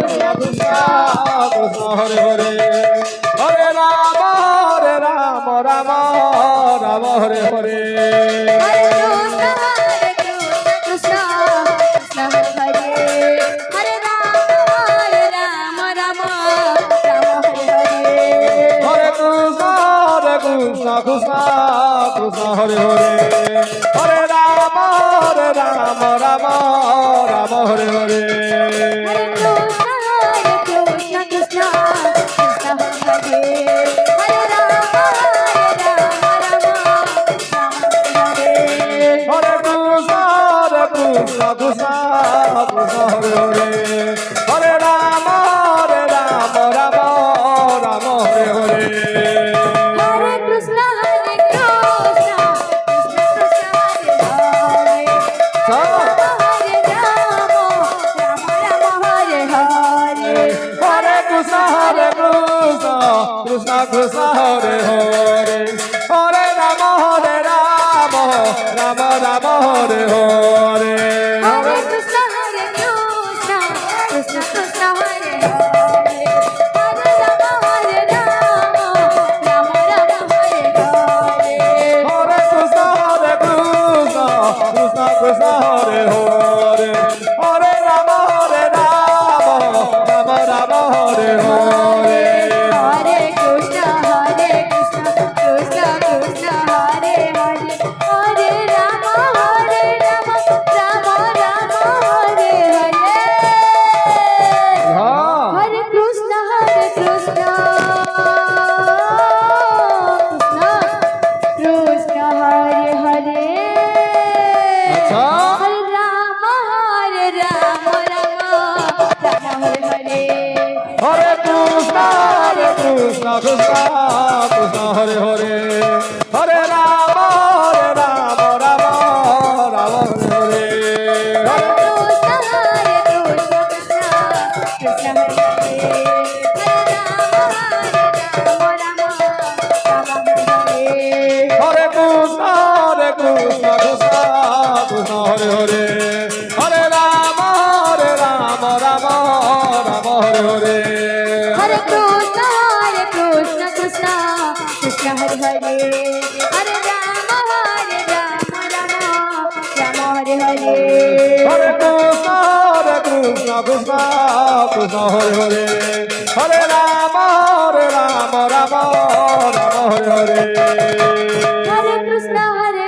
Krishna Krishna Krishna Hare Hare Hare Rama Rama Rama Hare Hare Krishna Krishna Hare Hare Rama Rama Hare Hare Hare Krishna Krishna Krishna Hare Hare Hare Rama Rama Hare Hare Krishna Krishna Krishna Hare Hare Hare Rama Rama Hare Hare Hare Krishna Krishna Krishna Hare Hare Hare Krishna Krishna Krishna Hare Hare Hare Rama Rama Hare Hare Hare Krishna Krishna Krishna Hare Hare Hare Rama Rama Hare Hare Hare Krishna Krishna Krishna Hare Hare Hare Rama Rama Hare Hare Hare Krishna Krishna Krishna Hare Hare Hare Rama Rama Hare Hare हाँ Hare Krishna Krishna Krishna Hare Hare अच्छा Hare Rama Rama Hare Hare Hare Krishna Krishna Krishna Hare Hare Hare Rama Rama Hare Hare Hare Krishna Krishna Hare Hare Hare Krishna Krishna Krishna Hare Hare Hare Rama Rama Hare Hare Hare Krishna Krishna Krishna Hare Hare Hare Rama Rama Hare Hare Hare Krishna Krishna Krishna Hare Hare Hare Rama Rama Hare Hare Hare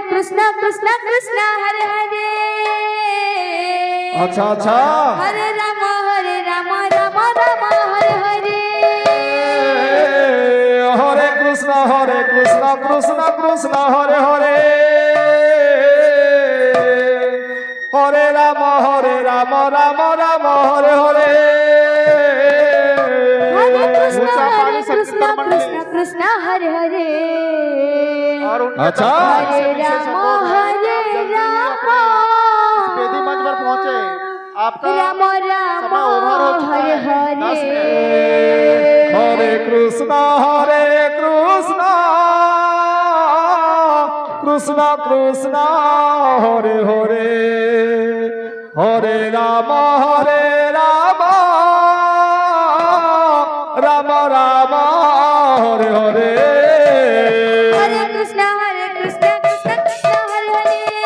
Krishna Krishna Krishna Hare Hare अच्छा अच्छा Hare Rama Rama Hare Hare Hare Krishna Krishna Hare Hare Hare Rama Hare Hare Hare Krishna Krishna Krishna Hare Hare अच्छा Hare Rama वेदी मंच पर पहुंचे आपका Rama समय over हो चुका Hare है 10 minute Hare Krishna Krishna Hare Hare Hare Rama Rama Hare Hare Hare Krishna Krishna Hare Hare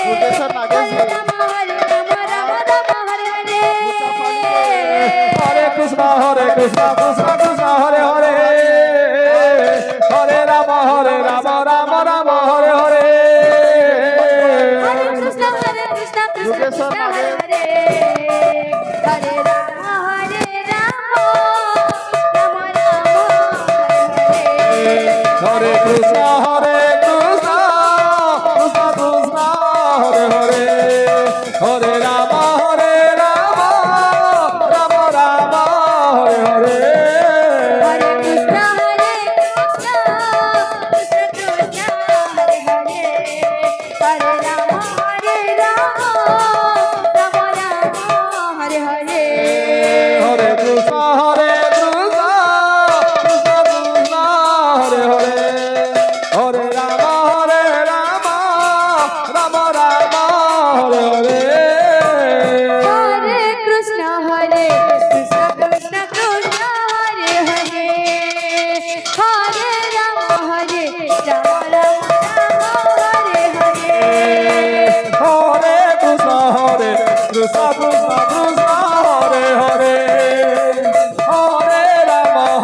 मुकेशर Nagesh ji Rama Hare Hare Hare Krishna Krishna Hare Hare Hare Rama Hare Rama Hare Hare Hare Krishna Krishna Hare Hare Hare Rama Rama Hare Hare Hare Krishna Krishna Hare Hare Hare Rama Rama Hare Hare Hare Krishna Krishna Hare Hare Hare Rama Rama Hare Hare Hare Krishna Krishna Hare Hare Hare Rama Rama Hare Hare Hare Krishna Hare Hare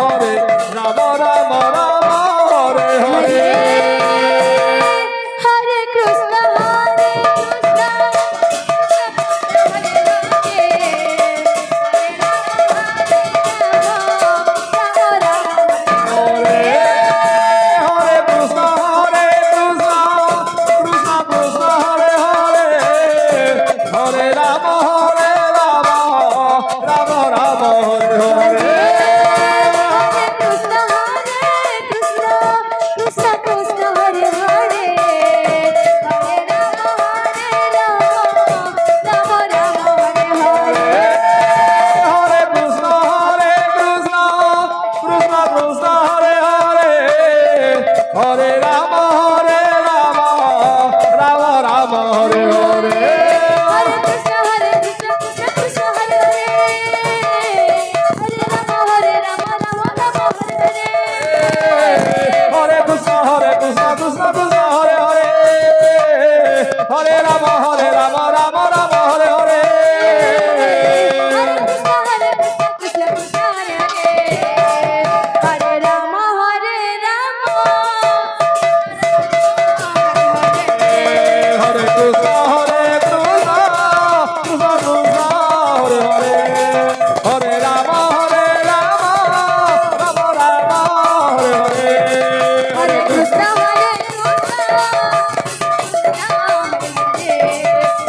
Hare Ram Ram Ram Hare Hare Hare Krishna হরে কৃষ্ণ হরে হরে হরে হরে কৃষ্ণ কৃষ্ণ কৃষ্ণ হরে হরে হরে রাম রাম রাম হরে হরে কৃষ্ণ হরে কৃষ্ণ কৃষ্ণ কৃষ্ণ হরে হরে হরে রাম রাম রাম হরে হরে হরে কৃষ্ণ কৃষ্ণ কৃষ্ণ কৃষ্ণ হরে হরে হরে রাম রাম রাম হরে হরে হরে কৃষ্ণ কৃষ্ণ কৃষ্ণ হরে হরে হরে রাম রাম রাম হরে হরে হরে কৃষ্ণ কৃষ্ণ কৃষ্ণ হরে হরে হরে রাম রাম রাম হরে হরে হরে কৃষ্ণ কৃষ্ণ কৃষ্ণ হরে হরে হরে রাম হরে কৃষ্ণ কৃষ্ণ কৃষ্ণ কৃষ্ণ হরে হরে হরে রাম রাম রাম হরে হরে হরে কৃষ্ণ কৃষ্ণ হরে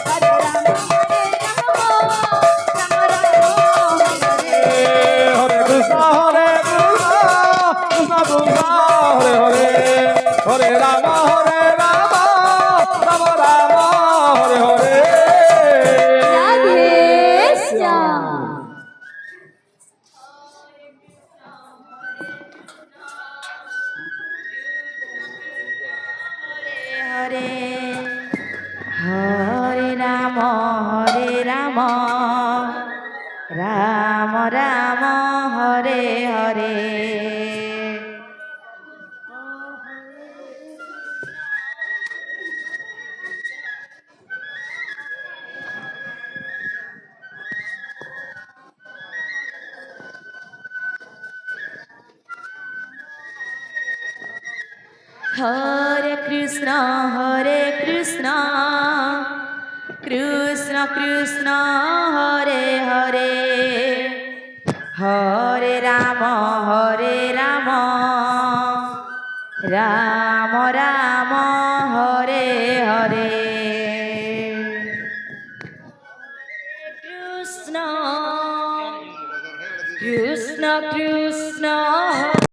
রাম রাম রাম হরে হরে কৃষ্ণ কৃষ্ণ কৃষ্ণ হরে হরে হরে রাম রাম রাম হরে হরে রাধে শ্যাম হরে হরে রাম রাম রাম হরে হরে হরে কৃষ্ণ কৃষ্ণ কৃষ্ণ হরে হরে হরে রাম রাম রাম হরে হরে কৃষ্ণ কৃষ্ণ কৃষ্ণ